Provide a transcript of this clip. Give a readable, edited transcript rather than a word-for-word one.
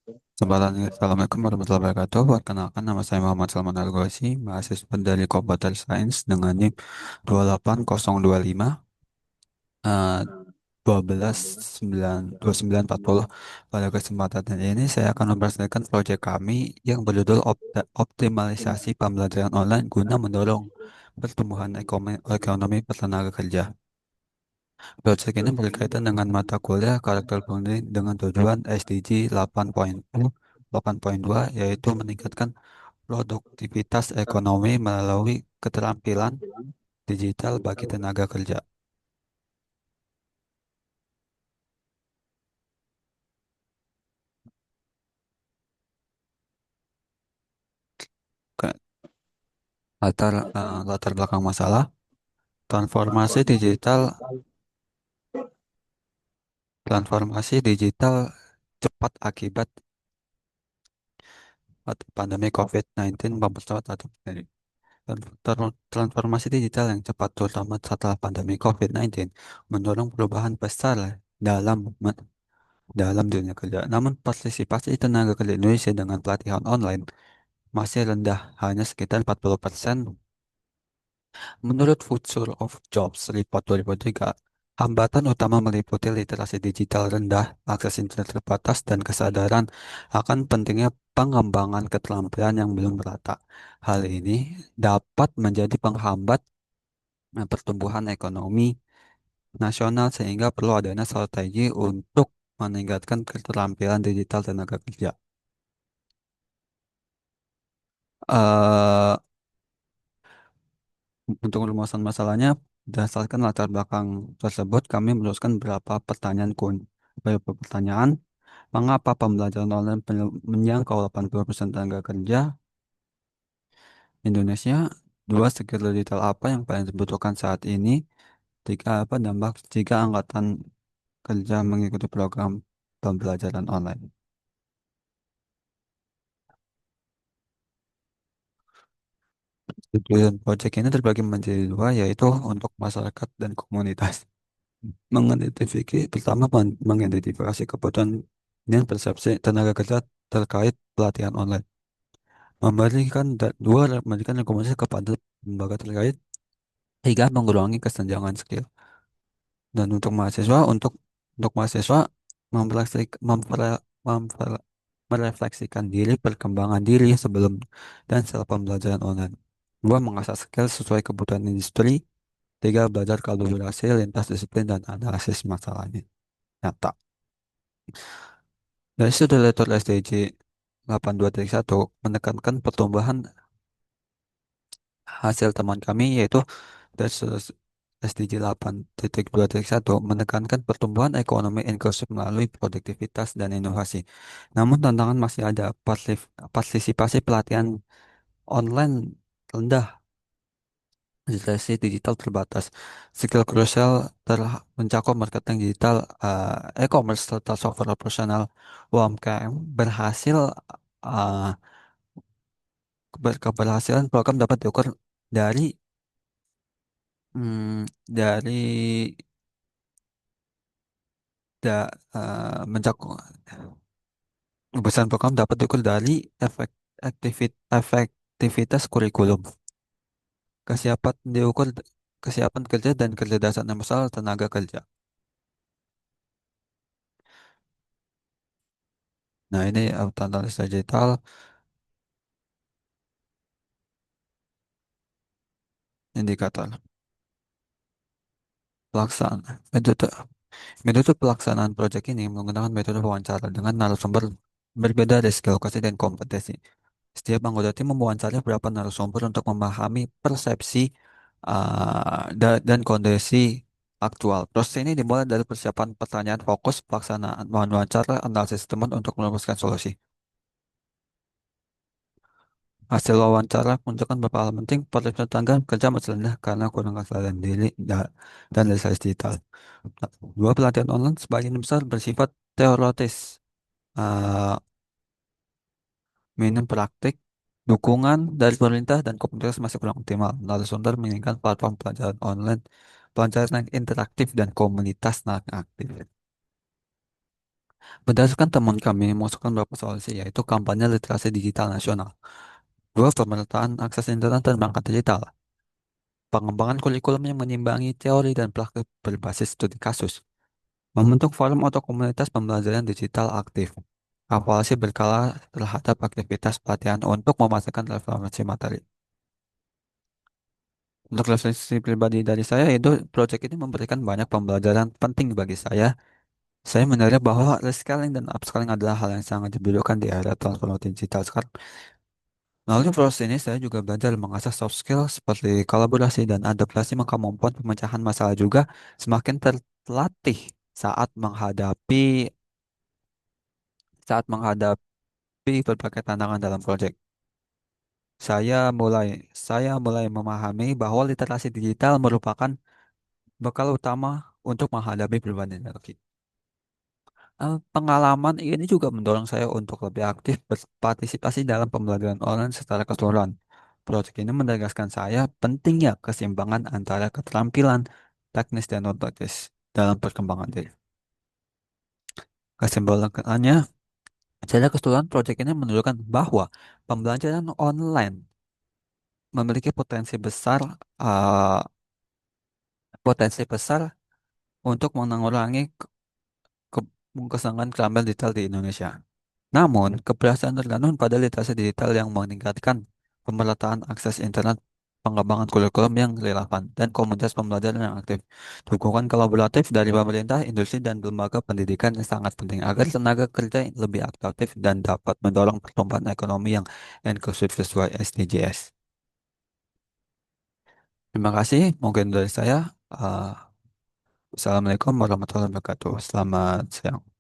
Assalamualaikum warahmatullahi wabarakatuh. Perkenalkan, nama saya Muhammad Salman Al-Ghazi, mahasiswa dari Komputer Science dengan NIM 28025 eh, 12 9 29 40. Pada kesempatan ini saya akan mempresentasikan proyek kami yang berjudul Optimalisasi Pembelajaran Online guna mendorong pertumbuhan ekonomi petenaga kerja. Proyek ini berkaitan dengan mata kuliah karakter pendidik dengan tujuan SDG 8.2, yaitu meningkatkan produktivitas ekonomi melalui keterampilan digital bagi tenaga kerja. Ke- latar belakang masalah, transformasi digital, transformasi digital cepat akibat pandemi COVID-19 mempercepat atau transformasi digital yang cepat terutama setelah pandemi COVID-19 mendorong perubahan besar dalam dalam dunia kerja. Namun partisipasi tenaga kerja Indonesia dengan pelatihan online masih rendah, hanya sekitar 40%. Menurut Future of Jobs Report 2003, hambatan utama meliputi literasi digital rendah, akses internet terbatas, dan kesadaran akan pentingnya pengembangan keterampilan yang belum merata. Hal ini dapat menjadi penghambat pertumbuhan ekonomi nasional sehingga perlu adanya strategi untuk meningkatkan keterampilan digital tenaga kerja. Eh, Untuk rumusan masalahnya, berdasarkan latar belakang tersebut, kami menuliskan beberapa pertanyaan. Mengapa pembelajaran online menjangkau 80% tenaga kerja Indonesia? Dua, skill digital apa yang paling dibutuhkan saat ini? Tiga, apa dampak jika angkatan kerja mengikuti program pembelajaran online? Tujuan proyek ini terbagi menjadi dua, yaitu untuk masyarakat dan komunitas. Mengidentifikasi kebutuhan dan persepsi tenaga kerja terkait pelatihan online. Memberikan rekomendasi kepada lembaga terkait hingga mengurangi kesenjangan skill. Dan untuk mahasiswa memper- merefleksikan diri, perkembangan diri sebelum dan setelah pembelajaran online. Dua, mengasah skill sesuai kebutuhan industri. Tiga, belajar kolaborasi lintas disiplin dan analisis masalahnya nyata. Dari sudut letter SDG 82.1 menekankan pertumbuhan hasil teman kami, yaitu dari sudut SDG 8.2.1 menekankan pertumbuhan ekonomi inklusif melalui produktivitas dan inovasi. Namun tantangan masih ada, partisipasi pelatihan online rendah, literasi digital terbatas, skill krusial mencakup marketing digital, e-commerce serta software operasional. UMKM uh, keberhasilan program dapat diukur dari dari mencakup keberhasilan program dapat diukur dari efektivitas kurikulum, kesiapan diukur kesiapan kerja dan kecerdasan emosional tenaga kerja. Nah, ini tantangan digital indikator pelaksanaan. Metode pelaksanaan proyek ini menggunakan metode wawancara dengan narasumber berbeda dari skill, lokasi, dan kompetensi. Setiap anggota tim mewawancarai beberapa narasumber untuk memahami persepsi dan kondisi aktual. Proses ini dimulai dari persiapan pertanyaan fokus, pelaksanaan wawancara, analisis teman untuk merumuskan solusi. Hasil wawancara menunjukkan beberapa hal penting. Potensi tangga kerja masih rendah karena kurang kesadaran diri dan realisasi digital. Dua, pelatihan online sebagian besar bersifat teoritis, uh, minim praktik, dukungan dari pemerintah dan komunitas masih kurang optimal. Lalu Sundar menginginkan platform pelajaran online, pelajaran yang interaktif dan komunitas yang aktif. Berdasarkan temuan kami, masukkan beberapa solusi, yaitu kampanye literasi digital nasional, dua, pemerataan akses internet dan perangkat digital, pengembangan kurikulum yang menimbangi teori dan praktik berbasis studi kasus, membentuk forum atau komunitas pembelajaran digital aktif, evaluasi berkala terhadap aktivitas pelatihan untuk memastikan relevansi materi. Untuk refleksi pribadi dari saya, itu proyek ini memberikan banyak pembelajaran penting bagi saya. Saya menyadari bahwa reskilling dan upskilling adalah hal yang sangat dibutuhkan di era transformasi digital sekarang. Melalui proses ini, saya juga belajar mengasah soft skill seperti kolaborasi dan adaptasi, maka kemampuan pemecahan masalah juga semakin terlatih saat menghadapi berbagai tantangan dalam proyek. Saya mulai memahami bahwa literasi digital merupakan bekal utama untuk menghadapi perubahan teknologi. Pengalaman ini juga mendorong saya untuk lebih aktif berpartisipasi dalam pembelajaran online secara keseluruhan. Proyek ini menegaskan saya pentingnya keseimbangan antara keterampilan teknis dan non teknis dalam perkembangan diri. Kesimpulannya, secara keseluruhan proyek ini menunjukkan bahwa pembelajaran online memiliki uh, potensi besar untuk mengurangi ke- kesenjangan keterampilan digital di Indonesia. Namun, keberhasilan tergantung pada literasi digital yang meningkatkan pemerataan akses internet, pengembangan kurikulum yang relevan, dan komunitas pembelajaran yang aktif. Dukungan kolaboratif dari pemerintah, industri, dan lembaga pendidikan yang sangat penting agar tenaga kerja lebih aktif dan dapat mendorong pertumbuhan ekonomi yang inklusif sesuai SDGs. Terima kasih, mungkin dari saya. uh, Assalamualaikum warahmatullahi wabarakatuh. Selamat siang.